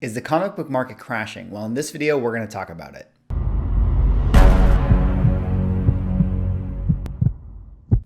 Is the comic book market crashing? Well, in this video, we're going to talk about it.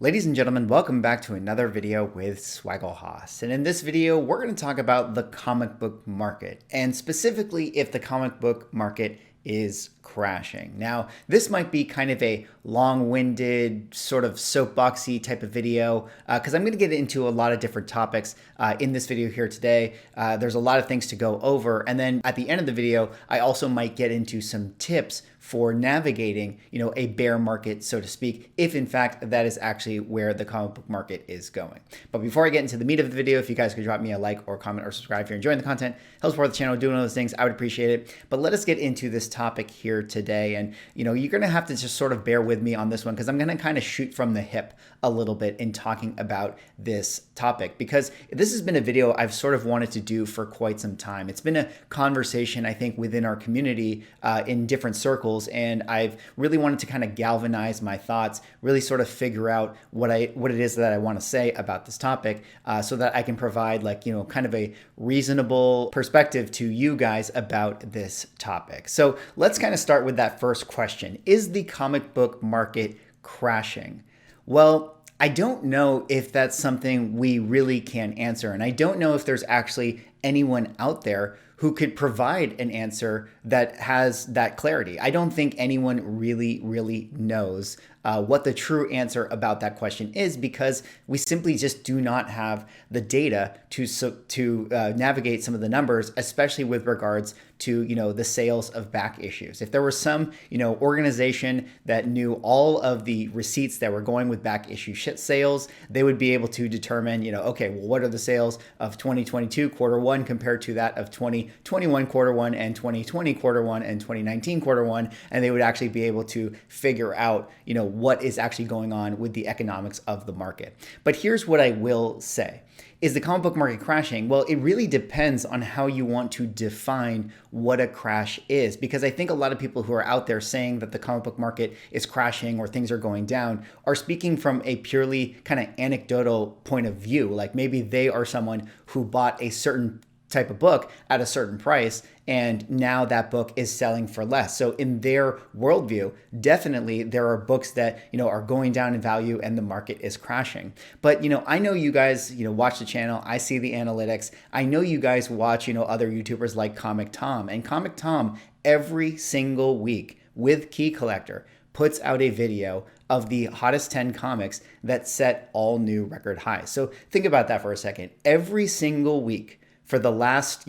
Ladies and gentlemen, welcome back to another video with Swaggle Haas. And in this video, we're going to talk about the comic book market, and specifically if the comic book market is crashing. Now, this might be kind of a long-winded, sort of soapboxy type of video, because I'm going to get into a lot of different topics in this video here today. There's a lot of things to go over, and then at the end of the video, I also might get into some tips for navigating, a bear market, so to speak, if in fact that is actually where the comic book market is going. But before I get into the meat of the video, if you guys could drop me a like or comment or subscribe if you're enjoying the content, helps support the channel, doing all those things, I would appreciate it. But let us get into this topic here today. And, you're going to have to just sort of bear with me on this one because I'm going to kind of shoot from the hip a little bit in talking about this topic, because this has been a video I've sort of wanted to do for quite some time. It's been a conversation, I think, within our community in different circles, and I've really wanted to kind of galvanize my thoughts, really sort of figure out what it is that I want to say about this topic, so that I can provide kind of a reasonable perspective to you guys about this topic. So let's kind of start with that first question. Is the comic book market crashing? Well, I don't know if that's something we really can answer, and I don't know if there's actually anyone out there who could provide an answer that has that clarity. I don't think anyone really knows what the true answer about that question is, because we simply just do not have the data to navigate some of the numbers, especially with regards to the sales of back issues. If there was some organization that knew all of the receipts that were going with back issue sales, they would be able to determine okay, well, what are the sales of 2022 quarter one compared to that of 2021 quarter one and 2020 quarter one and 2019 quarter one, and they would actually be able to figure out what is actually going on with the economics of the market. But here's what I will say. Is the comic book market crashing? Well, it really depends on how you want to define what a crash is, because I think a lot of people who are out there saying that the comic book market is crashing or things are going down are speaking from a purely kind of anecdotal point of view. Like maybe they are someone who bought a certain type of book at a certain price, and now that book is selling for less. So in their worldview, definitely there are books that are going down in value and the market is crashing. But I know you guys watch the channel. I see the analytics. I know you guys watch other YouTubers like Comic Tom, and Comic Tom every single week with Key Collector puts out a video of the hottest 10 comics that set all new record highs. So think about that for a second. Every single week for the last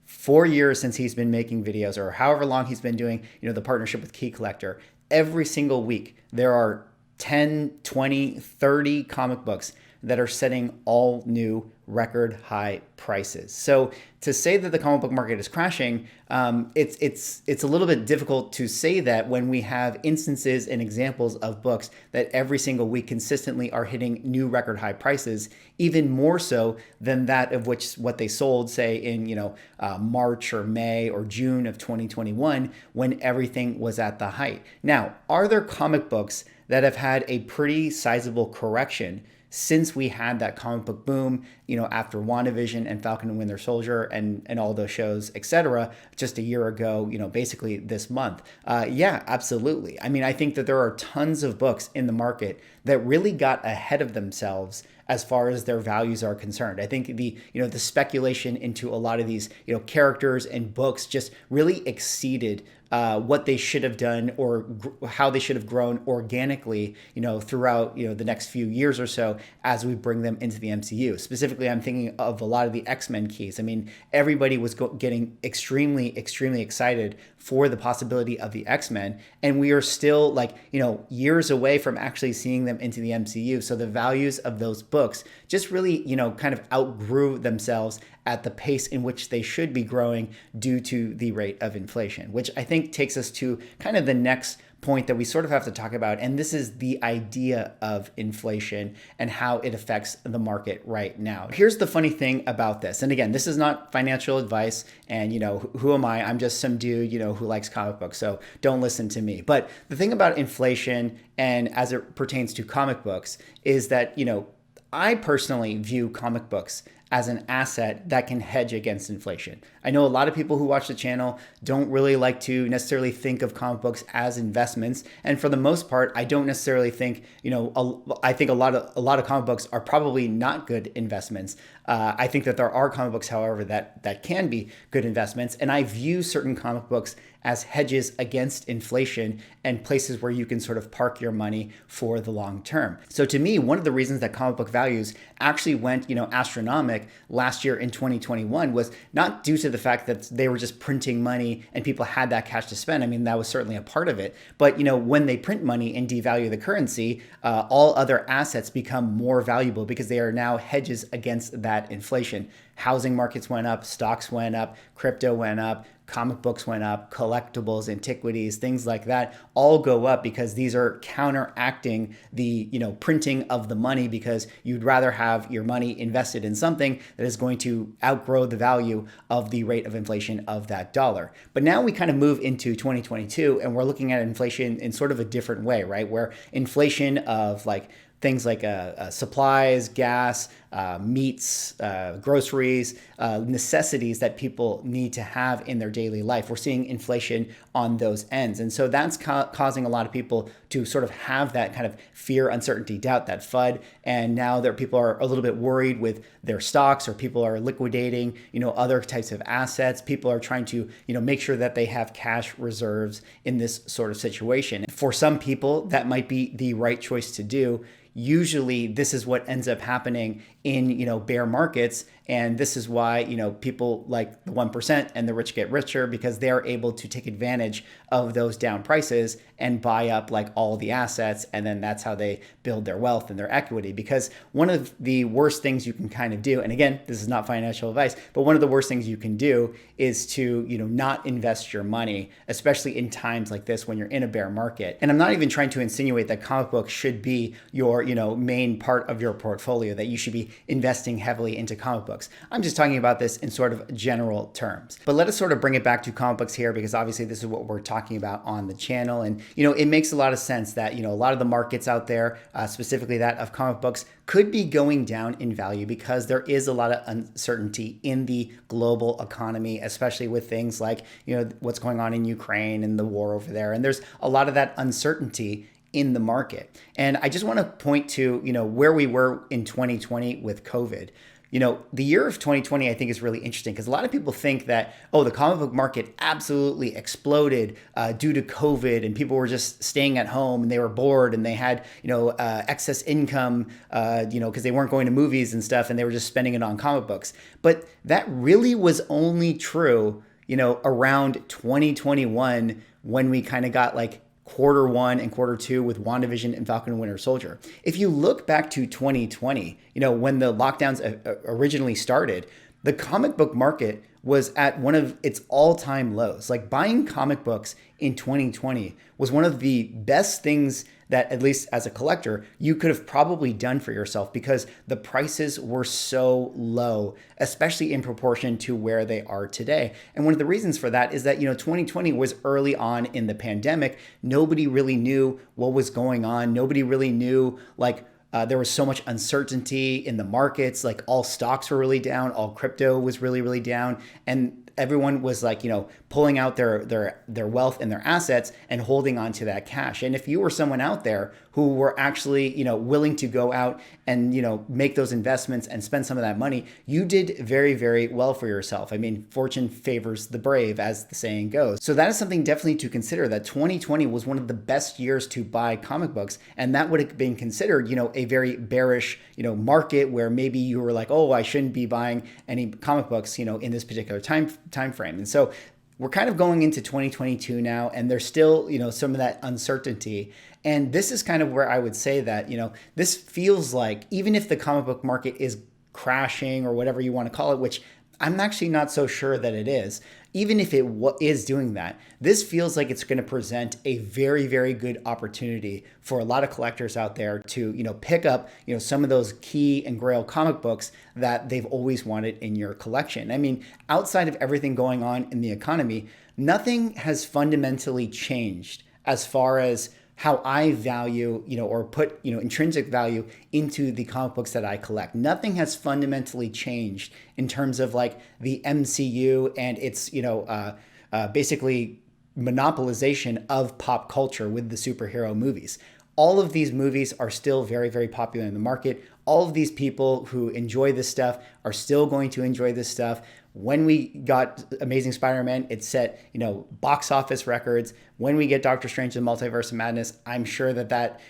4 years since he's been making videos, or however long he's been doing the partnership with Key Collector, every single week there are 10, 20, 30 comic books that are setting all new record high prices. So to say that the comic book market is crashing, it's a little bit difficult to say that when we have instances and examples of books that every single week consistently are hitting new record high prices, even more so than that of which what they sold, say in March or May or June of 2021, when everything was at the height. Now, are there comic books that have had a pretty sizable correction since we had that comic book boom, after WandaVision and Falcon and Winter Soldier and all those shows, etc., just a year ago, basically this month? Yeah, absolutely. I mean, I think that there are tons of books in the market that really got ahead of themselves as far as their values are concerned. I think the speculation into a lot of these characters and books just really exceeded what they should have done, or how they should have grown organically, throughout the next few years or so as we bring them into the MCU. Specifically, I'm thinking of a lot of the X-Men keys. I mean, everybody was getting extremely excited for the possibility of the X-Men, and we are still years away from actually seeing them into the MCU. So the values of those books just really, kind of outgrew themselves at the pace in which they should be growing due to the rate of inflation, which I think takes us to kind of the next point that we sort of have to talk about. And this is the idea of inflation and how it affects the market right now. Here's the funny thing about this. And again, this is not financial advice. And, who am I? I'm just some dude, who likes comic books. So don't listen to me. But the thing about inflation, and as it pertains to comic books, is that, I personally view comic books as an asset that can hedge against inflation. I know a lot of people who watch the channel don't really like to necessarily think of comic books as investments, and for the most part, I don't necessarily think, I think a lot of comic books are probably not good investments. I think that there are comic books, however, that can be good investments, and I view certain comic books as hedges against inflation and places where you can sort of park your money for the long term. So to me, one of the reasons that comic book values actually went, astronomic last year in 2021 was not due to the fact that they were just printing money and people had that cash to spend. I mean, that was certainly a part of it. But, when they print money and devalue the currency, all other assets become more valuable because they are now hedges against that inflation. Housing markets went up, stocks went up, crypto went up, comic books went up, collectibles, antiquities, things like that all go up because these are counteracting the, printing of the money, because you'd rather have your money invested in something that is going to outgrow the value of the rate of inflation of that dollar. But now we kind of move into 2022 and we're looking at inflation in sort of a different way, right? Where inflation of things like supplies, gas, meats, groceries, necessities that people need to have in their daily life. We're seeing inflation on those ends. And so that's causing a lot of people to sort of have that kind of fear, uncertainty, doubt, that FUD. And now people are a little bit worried with their stocks, or people are liquidating, other types of assets. People are trying to, make sure that they have cash reserves in this sort of situation. For some people, that might be the right choice to do. Usually this is what ends up happening in, bear markets. And this is why, people like the 1% and the rich get richer, because they're able to take advantage of those down prices and buy up all the assets. And then that's how they build their wealth and their equity. Because one of the worst things you can kind of do, and again, this is not financial advice, but one of the worst things you can do is to, not invest your money, especially in times like this when you're in a bear market. And I'm not even trying to insinuate that comic books should be your, main part of your portfolio, that you should be investing heavily into comic books. I'm just talking about this in sort of general terms. But let us sort of bring it back to comic books here, because obviously this is what we're talking about on the channel. And, it makes a lot of sense that, a lot of the markets out there, specifically that of comic books, could be going down in value because there is a lot of uncertainty in the global economy, especially with things like, what's going on in Ukraine and the war over there. And there's a lot of that uncertainty in the market. And I just want to point to, where we were in 2020 with COVID. The year of 2020, I think, is really interesting because a lot of people think that, the comic book market absolutely exploded due to COVID, and people were just staying at home and they were bored and they had, excess income, because they weren't going to movies and stuff, and they were just spending it on comic books. But that really was only true, around 2021, when we kind of got Q1 and Q2 with WandaVision and Falcon and Winter Soldier. If you look back to 2020, when the lockdowns originally started, the comic book market was at one of its all-time lows. Buying comic books in 2020 was one of the best things that, at least as a collector, you could have probably done for yourself, because the prices were so low, especially in proportion to where they are today. And one of the reasons for that is that, 2020 was early on in the pandemic. Nobody really knew what was going on. Nobody really knew, there was so much uncertainty in the markets. All stocks were really down. All crypto was really, really down. And everyone was pulling out their wealth and their assets and holding on to that cash. And if you were someone out there who were actually, willing to go out and, make those investments and spend some of that money, you did very, very well for yourself. I mean, fortune favors the brave, as the saying goes. So that is something definitely to consider, that 2020 was one of the best years to buy comic books. And that would have been considered, a very bearish, market where maybe you were like, I shouldn't be buying any comic books, in this particular time frame. And so we're kind of going into 2022 now, and there's still, some of that uncertainty. And this is kind of where I would say that, this feels like, even if the comic book market is crashing or whatever you want to call it, which I'm actually not so sure that it is, even if it is doing that, this feels like it's going to present a very, very good opportunity for a lot of collectors out there to, pick up, some of those key and grail comic books that they've always wanted in your collection. I mean, outside of everything going on in the economy, nothing has fundamentally changed as far as how I value, or put, intrinsic value into the comic books that I collect. Nothing has fundamentally changed in terms of like the MCU and its, basically monopolization of pop culture with the superhero movies. All of these movies are still very, very popular in the market. All of these people who enjoy this stuff are still going to enjoy this stuff. When we got Amazing Spider-Man, it set, box office records. When we get Doctor Strange and the Multiverse of Madness, I'm sure that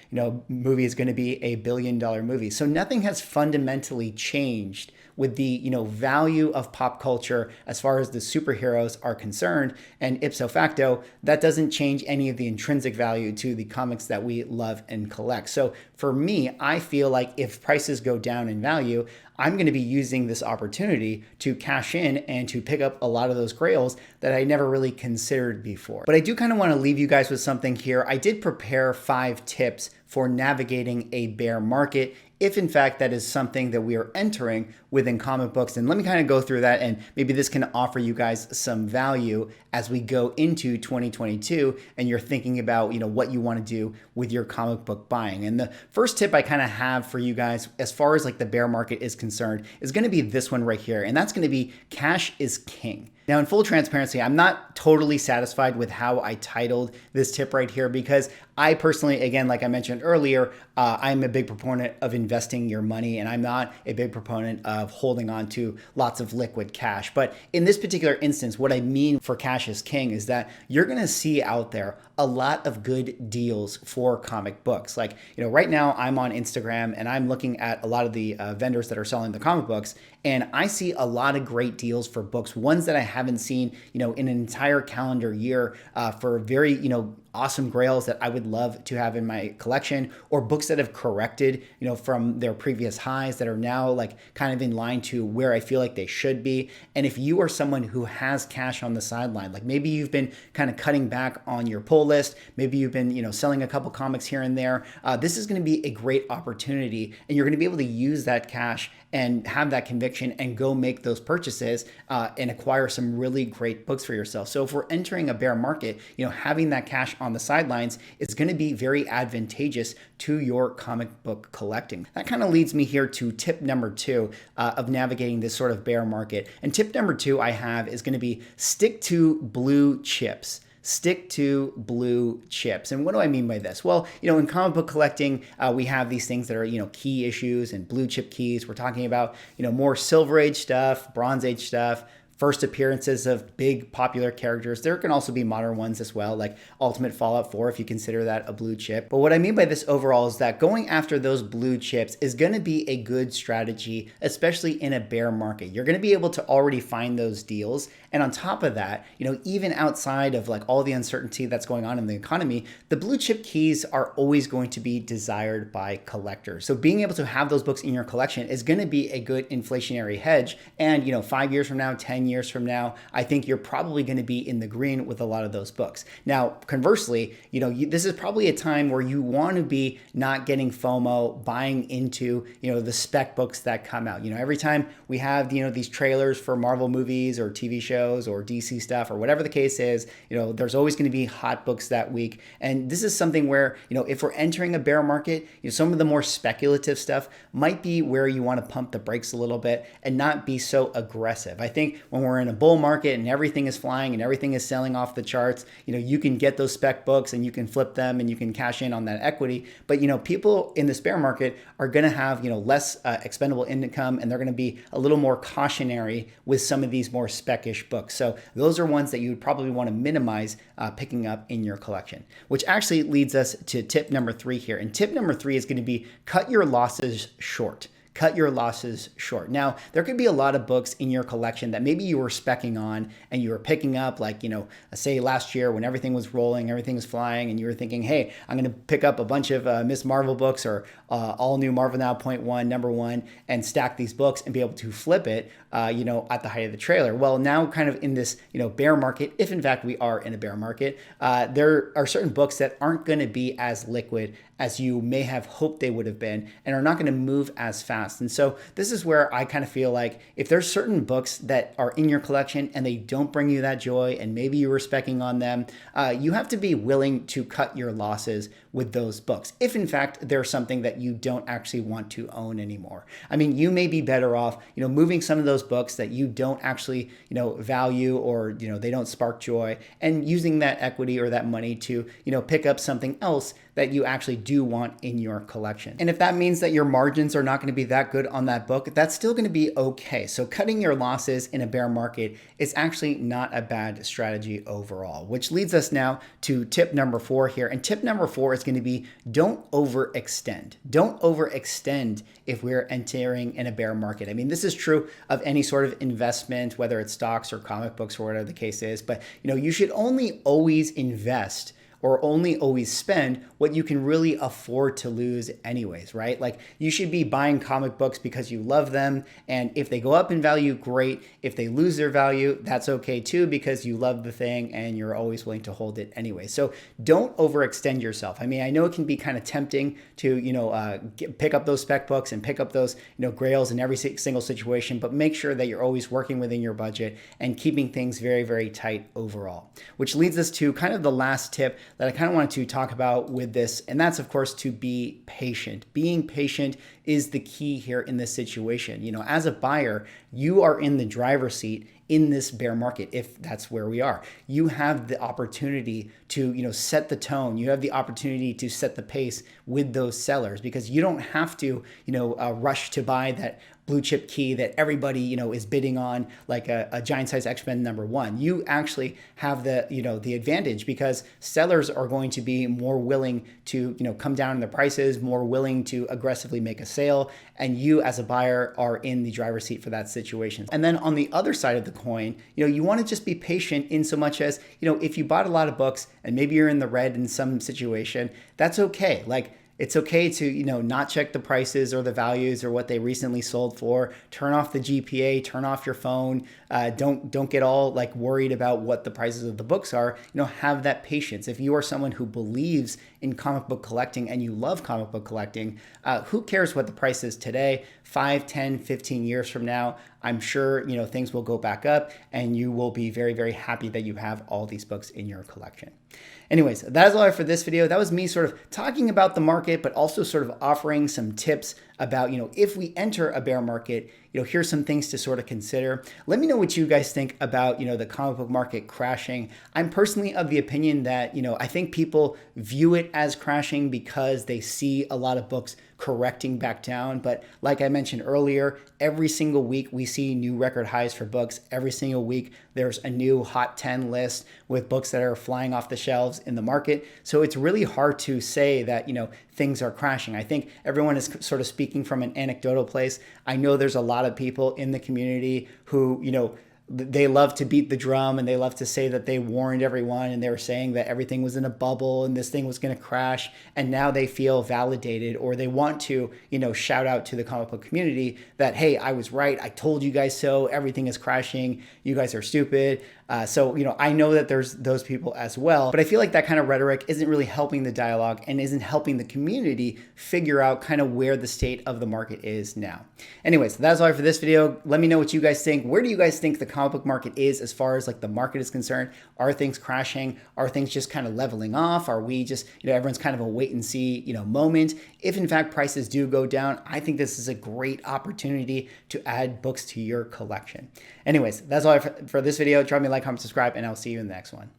movie is going to be a billion-dollar movie. So nothing has fundamentally changed with the, value of pop culture as far as the superheroes are concerned. And ipso facto, that doesn't change any of the intrinsic value to the comics that we love and collect. So for me, I feel like if prices go down in value, I'm going to be using this opportunity to cash in and to pick up a lot of those grails that I never really considered before. But I do kind of want to leave you guys with something here. I did prepare 5 tips for navigating a bear market, if in fact that is something that we are entering within comic books. And let me kind of go through that, and maybe this can offer you guys some value as we go into 2022 and you're thinking about, what you want to do with your comic book buying. And the first tip I kind of have for you guys as far as like the bear market is concerned is going to be this one right here. And that's going to be cash is king. Now, in full transparency, I'm not totally satisfied with how I titled this tip right here because I personally, again, like I mentioned earlier, I'm a big proponent of investing your money, and I'm not a big proponent of holding on to lots of liquid cash. But in this particular instance, what I mean for cash is king is that you're going to see out there a lot of good deals for comic books. Like, right now I'm on Instagram and I'm looking at a lot of the vendors that are selling the comic books, and I see a lot of great deals for books, ones that I haven't seen, in an entire calendar year, for very, awesome grails that I would love to have in my collection, or books that have corrected, from their previous highs that are now like kind of in line to where I feel like they should be. And if you are someone who has cash on the sideline, like maybe you've been kind of cutting back on your pull list, maybe you've been, selling a couple comics here and there, this is going to be a great opportunity, and you're going to be able to use that cash and have that conviction and go make those purchases and acquire some really great books for yourself. So if we're entering a bear market, having that cash on the sidelines is going to be very advantageous to your comic book collecting. That kind of leads me here to tip number 2 of navigating this sort of bear market. And tip number 2 I have is going to be stick to blue chips. Stick to blue chips. And what do I mean by this? Well, in comic book collecting, we have these things that are, key issues and blue chip keys. We're talking about, more Silver Age stuff, Bronze Age stuff, first appearances of big popular characters. There can also be modern ones as well, like Ultimate Fallout 4, if you consider that a blue chip. But what I mean by this overall is that going after those blue chips is going to be a good strategy, especially in a bear market. You're going to be able to already find those deals. And on top of that, even outside of like all the uncertainty that's going on in the economy, the blue chip keys are always going to be desired by collectors. So being able to have those books in your collection is going to be a good inflationary hedge. And, 5 years from now, 10 years from now, I think you're probably going to be in the green with a lot of those books. Now, conversely, this is probably a time where you want to be not getting FOMO, buying into, the spec books that come out. Every time we have, these trailers for Marvel movies or TV shows or DC stuff or whatever the case is, there's always going to be hot books that week. And this is something where, if we're entering a bear market, some of the more speculative stuff might be where you want to pump the brakes a little bit and not be so aggressive. I think when we're in a bull market and everything is flying and everything is selling off the charts, you can get those spec books and you can flip them and you can cash in on that equity. But, people in this bear market are going to have, less expendable income, and they're going to be a little more cautionary with some of these more spec-ish books. So those are ones that you would probably want to minimize picking up in your collection, which actually leads us to tip number 3 here. And tip number 3 is going to be cut your losses short. Cut your losses short. Now, there could be a lot of books in your collection that maybe you were speccing on and you were picking up, like, say last year when everything was rolling, everything was flying, and you were thinking, hey, I'm going to pick up a bunch of Miss Marvel books or all new Marvel Now .1, number 1, and stack these books and be able to flip it, at the height of the trailer. Well, now kind of in this, bear market, if in fact we are in a bear market, there are certain books that aren't going to be as liquid as you may have hoped they would have been and are not going to move as fast past. And so this is where I kind of feel like if there's certain books that are in your collection and they don't bring you that joy, and maybe you were specking on them, you have to be willing to cut your losses with those books, if in fact they're something that you don't actually want to own anymore. I mean, you may be better off, moving some of those books that you don't actually, value, or, they don't spark joy, and using that equity or that money to, pick up something else that you actually do want in your collection. And if that means that your margins are not going to be that good on that book, that's still going to be okay. So cutting your losses in a bear market is actually not a bad strategy overall, which leads us now to tip number 4 here. And tip number 4 is going to be don't overextend. Don't overextend if we're entering in a bear market. I mean, this is true of any sort of investment, whether it's stocks or comic books or whatever the case is, but you should only always invest or only always spend what you can really afford to lose anyways, right? Like, you should be buying comic books because you love them. And if they go up in value, great. If they lose their value, that's okay too, because you love the thing and you're always willing to hold it anyway. So don't overextend yourself. I mean, I know it can be kind of tempting to, pick up those spec books and pick up those, grails in every single situation, but make sure that you're always working within your budget and keeping things very, very tight overall. Which leads us to kind of the last tip that I kind of wanted to talk about with this, and that's of course to be patient. Being patient is the key here in this situation. As a buyer, you are in the driver's seat in this bear market. If that's where we are, you have the opportunity to, set the tone. You have the opportunity to set the pace with those sellers, because you don't have to, rush to buy that blue chip key that everybody, is bidding on, like a Giant Size X-Men #1. You actually have the, the advantage, because sellers are going to be more willing to, come down in the prices, more willing to aggressively make a sale. And you as a buyer are in the driver's seat for that situation. And then on the other side of the coin, you want to just be patient in so much as, if you bought a lot of books and maybe you're in the red in some situation, that's okay. Like, it's okay to, not check the prices or the values or what they recently sold for. Turn off the GPA, turn off your phone. Don't get all like worried about what the prices of the books are. Have that patience. If you are someone who believes in comic book collecting and you love comic book collecting, who cares what the price is today? 5, 10, 15 years from now, I'm sure, things will go back up and you will be very, very happy that you have all these books in your collection. Anyways, that is all I have for this video. That was me sort of talking about the market, but also sort of offering some tips about, if we enter a bear market, here's some things to sort of consider. Let me know what you guys think about, the comic book market crashing. I'm personally of the opinion that, I think people view it as crashing because they see a lot of books correcting back down. But like I mentioned earlier, every single week we see new record highs for books. Every single week there's a new hot 10 list with books that are flying off the shelves in the market. So it's really hard to say that, things are crashing. I think everyone is sort of speaking from an anecdotal place. I know there's a lot of people in the community who, they love to beat the drum and they love to say that they warned everyone and they were saying that everything was in a bubble and this thing was going to crash. And now they feel validated, or they want to, shout out to the comic book community that, hey, I was right. I told you guys so. Everything is crashing. You guys are stupid. So, I know that there's those people as well, but I feel like that kind of rhetoric isn't really helping the dialogue and isn't helping the community figure out kind of where the state of the market is now. Anyways, that's all for this video. Let me know what you guys think. Where do you guys think the comic book market is as far as like the market is concerned? Are things crashing? Are things just kind of leveling off? Are we just, everyone's kind of a wait and see, moment? If in fact prices do go down, I think this is a great opportunity to add books to your collection. Anyways, that's all for this video. Drop me a like, comment, subscribe, and I'll see you in the next one.